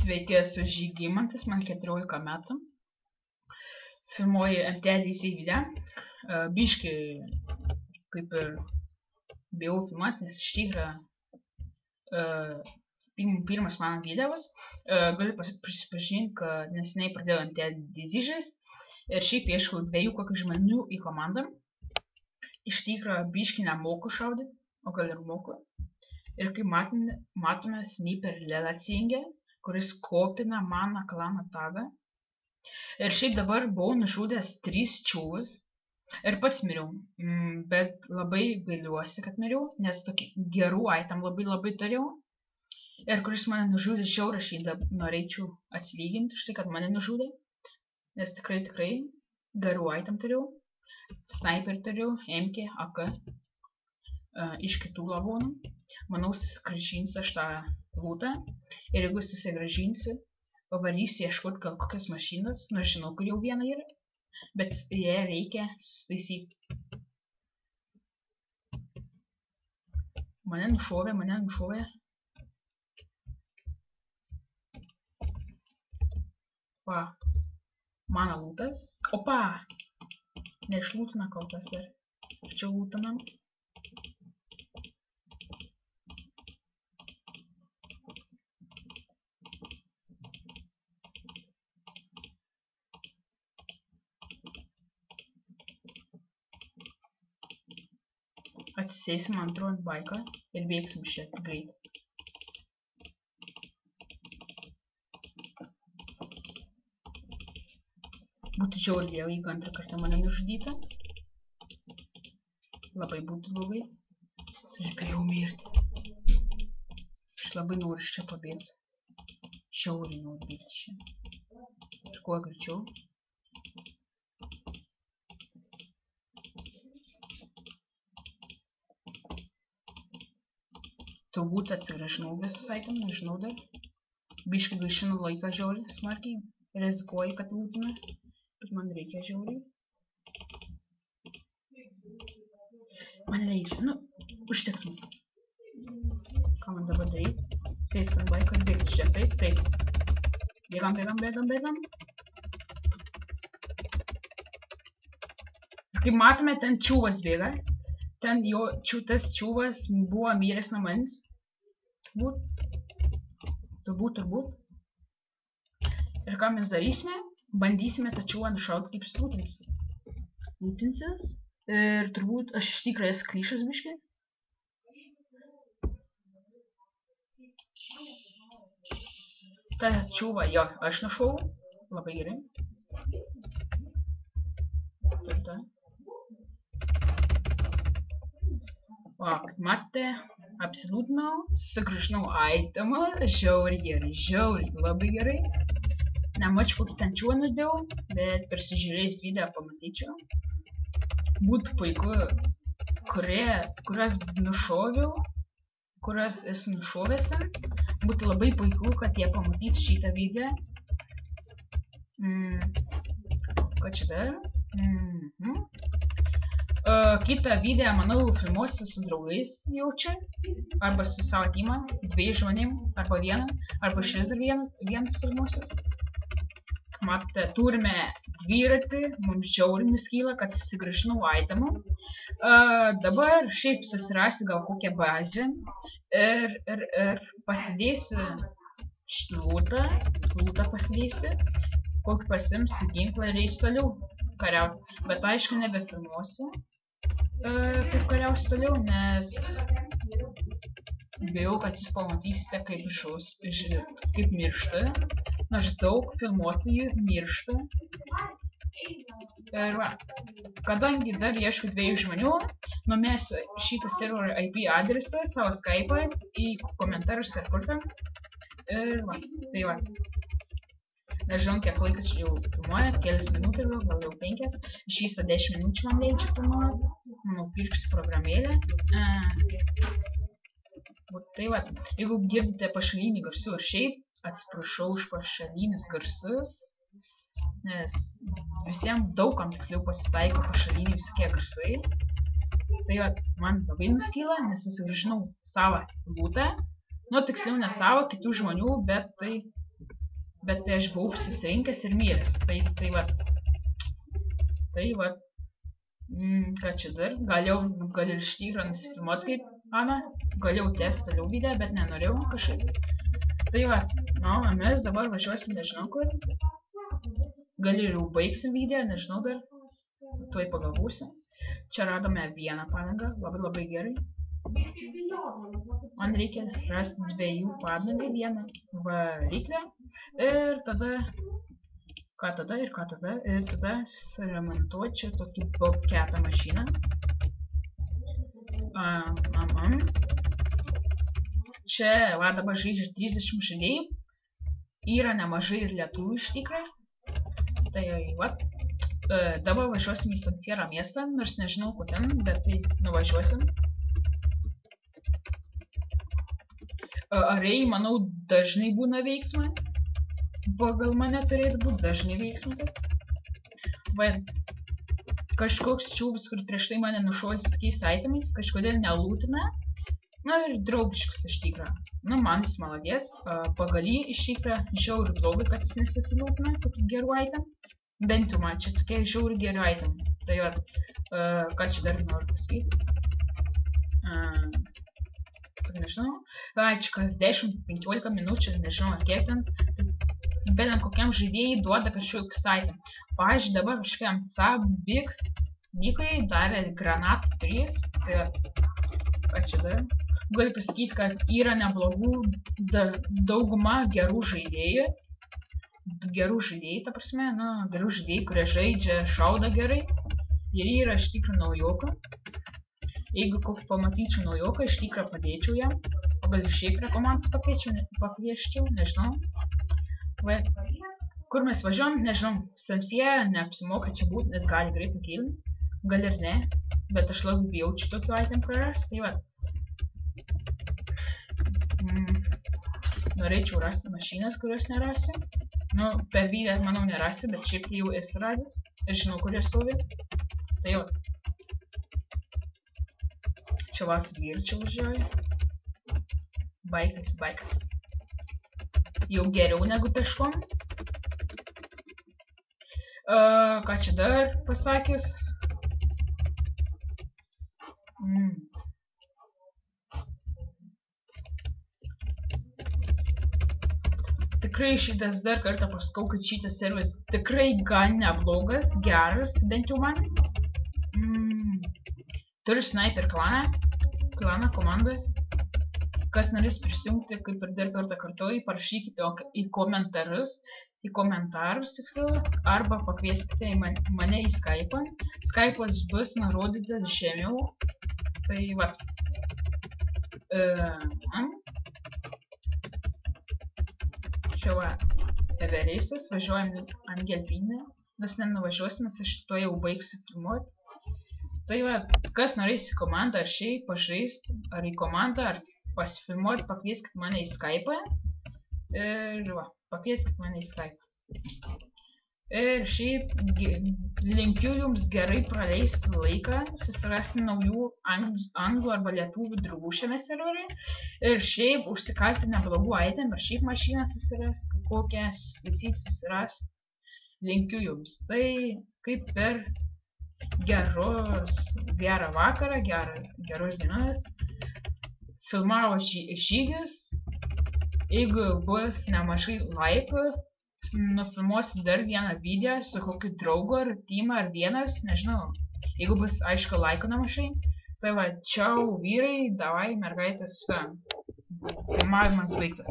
Sveiki, esu Žygimantas, man 14 metų. Filmuoju MTDC video. Biški, kaip ir bijau filmuoti, nes iš tikrųjų pirmas mano videos. Galiu prisipažinti, kad neseniai pradėjau MTDC žaisti ir šiaip ieškau dviejų kokių žmonių į komandą. Iš tikrųjų biški nemoku šaudyti, o gal ir moku. Ir kaip matome sniper Lelacingė, kuris kopina mano klano tagą. Ir šiaip dabar buvau nužudęs 3 čiūvus ir pats miriau. Bet labai gailiuosi, kad miriau, nes tokį gerų item labai turėjau. Ir kuris mane nužudė žiauriai, aš norėčiau atsilyginti už tai, kad mane nužudė. Nes tikrai gerų item turėjau. Sniper turėjau, MK, AK. Iš kitų lavonų. Manau, susigrąžinsiu aš tą lootą. Ir jeigu susigrąžinsiu, pavarysiu ieškoti gal kokios mašinos. Nors žinau, kur jau viena yra. Bet ją reikia susitaisyti. Mane nušovė. Va. Mano lootas. Opa! Neišlūtina kol kas dar. Čia lūtinam. Atsisėsim antro ant baiką ir bėgsim šiek greit. Būtų žiauriai, jeigu antrą kartą mane nužudytų. Labai būtų blogai. Aš bijau mirti. Aš labai noriu iš čia pabėgti. Žiauriai noriu bėgti čia. Ir kuo greičiau. Turbūt atsigrąžinau visus item, nežinau dar. Biškai gaišinu laiką žiauriai, smarkiai. Rizikuoju, kad lūtina. Bet man reikia žiauriai. Man leidžia, užteks man. Ką man dabar daryti? Sėsti ant baiko ir bėgti čia, taip. Bėgam. Kaip matome, ten čiūvas bėga. Ten tas čiūvas buvo miręs nuo manęs. Turbūt. Ir ką mes darysime? Bandysime tą čiūvą nušauti, kaip jis lūtinsis. Ir turbūt aš iš tikrųjų esu klišas biškai. Ta čiūva, jo, aš nušauau. Labai gerai. Va, kaip matėte, apsilūtinau, sugrąžinau itemą, žiauriai gerai, labai gerai. Nemačiau, kokį ten čiūvą nužudėjau, bet persižiūrėjus video pamatyčiau. Būtų puiku, kurias nušoviau, kurias esu nušovęs. Būtų labai puiku, kad jie pamatytų šitą video. Ką čia dar? Kitą video, manau, filmuosiu su draugais jaučiu. Arba su savo teamą, 2 žmonėm, arba vieną, arba šis dar vienas filmuosius. Matote, turime dviratį, mums žiauriai nuskyla, kad susigrąžinau itemų. Dabar šiaip susirasiu gal kokią bazę ir pasidėsiu lūtą pasidėsiu, kokį pasimsiu ginklą ir eisiu toliau kariauti. Bet aišku, nebefilmuosiu, kaip kariausiu toliau, nes bijau, kad jūs pamatysite, kaip miršta. Nors daug filmuotojų miršta. Ir va, kadangi dar ieškau 2 žmonių, numesiu šitą serverio IP adresą, savo Skype'ą į komentarus ar kur ten. Ir va, tai va. Nežinau, kiek laiką čia jau filmuoja, kelias minutės gal jau 5. Iš viso 10 minučių man leidžia filmuoti. Manau, pirksiu programėlę. Tai va, jeigu girdite pašalinį garsų ir šiaip, atsiprašau už pašalinius garsus, nes visiems daugam tiksliau pasitaiko pašaliniai visokie garsai. Tai va, man labai nuskyla, nes susigrąžinau savo lootą. Nu, tiksliau ne savo, kitų žmonių, bet tai Bet tai aš buvau susirinkęs ir miręs. Tai va. Ką čia dar? Gal ir iš tikrųjų nusifilmuot kaip Ana. Galėjau tęsti toliau video, bet nenorėjau kažkaip. Tai va, mes dabar važiuosim nežinau kur. Gal ir jau baigsim video, nežinau dar. Tuoj pagalvosiu. Čia radome vieną padangą, labai gerai. Man reikia rasti 2 padangai, vieną variklę. Ir tada... Ką tada? Ir tada suremontuočiau tokį bobcatą mašiną. Čia va dabar žaidžia 30 žaidėjų. Yra nemažai ir lietuvių iš tikrųjų. Tai va. Dabar važiuosim į San Fierro miestą, nors nežinau kur ten, bet tai nuvažiuosim. Arėjai, manau, dažnai būna veiksmai. Pagal mane turėtų būti dažnai veiksmai. Va, kažkoks čiūbas, kur prieš tai mane nušovė su tokiais itemais, kažkodėl nelūtina. Na ir draugiškas iš tikrųjų. Nu, man jis maladės. Pagal jį iš tikrųjų žiauri blogai, kad jis nesusilūtina tokių gerų item. Bent jau man čia tokie žiauri geri item. Tai va, ką čia dar noriu pasakyti. Nežinau. Čia kas 10-15 minučių, nežinau kiek ten. Bet ant kokiam žaidėjai duoda kažkokius item. Pavyzdžiui, dabar kažkokiam Big Nikui davė granatą 3. Tai va, ką čia dar? Galiu pasakyti, kad yra neblogų dauguma gerų žaidėjų. Gerų žaidėjai, ta prasme, gerų žaidėjai, kurie žaidžia, šauda gerai. Ir yra iš tikrųjų naujoką. Jeigu kokį pamatyčiau naujoką, iš tikrųjų padėčiau jam. O gal šiaip prie komandos pakvieščiau, nežinau. Va, kur mes važiuom, nežinau. San Fierro neapsimoka čia būti, nes gali greit nukilti. Gal ir ne, bet aš labai bijau čia tokių item prarast. Tai va. Norėčiau rasti mašinas, kurios nerasi. Nu, per video, manau, nerasi, bet šiaip tai jau esu radęs. Ir žinau, kur jie stovi. Tai jau. Čia vas dviračiu važiuoju. Baikas. Jau geriau negu peškom. Ką čia dar pasakius? Tikrai šitas dar kartą pasakau, kad šitas serveris tikrai gan neblogas, geras, bent jau man. Turiu sniper klaną komandą. Kas norės prisijungti, kaip ir dar kartą kartuoju, parašykite į komentarus, tiksliau, arba pakvieskite mane į Skype'ą. Skype'as bus nurodytas žemiau. Tai va. Čia va, Everestas, važiuojam ant gelbynę, nes nenuvažiuosim, nes aš to jau baigsiu filmuoti. Tai va, kas norės į komandą ar šiaip pažaist, ar į komandą, ar pasifilmuoti, pakvieskit mane į Skype'ą. Ir va, pakvieskit mane į Skype'ą. Ir šiaip linkiu jums gerai praleisti laiką, susirasti naujų anglų arba lietuvių draugų šiame serveriui. Ir šiaip užsikalti neblogų item, ar šiaip mašiną susirasti, kokią taisyti susirasti. Linkiu jums. Tai kaip per gerą vakarą, geros dienos. Filmavo žygis. Jeigu bus nemažai laikų, nufilmuosiu dar vieną video su kokiu draugu ar teamą ar vienas, nežinau. Jeigu bus aišku laiko nemažai. Tai va, čiau vyrai, davai mergaitės, visa. Filmavimas baigtas.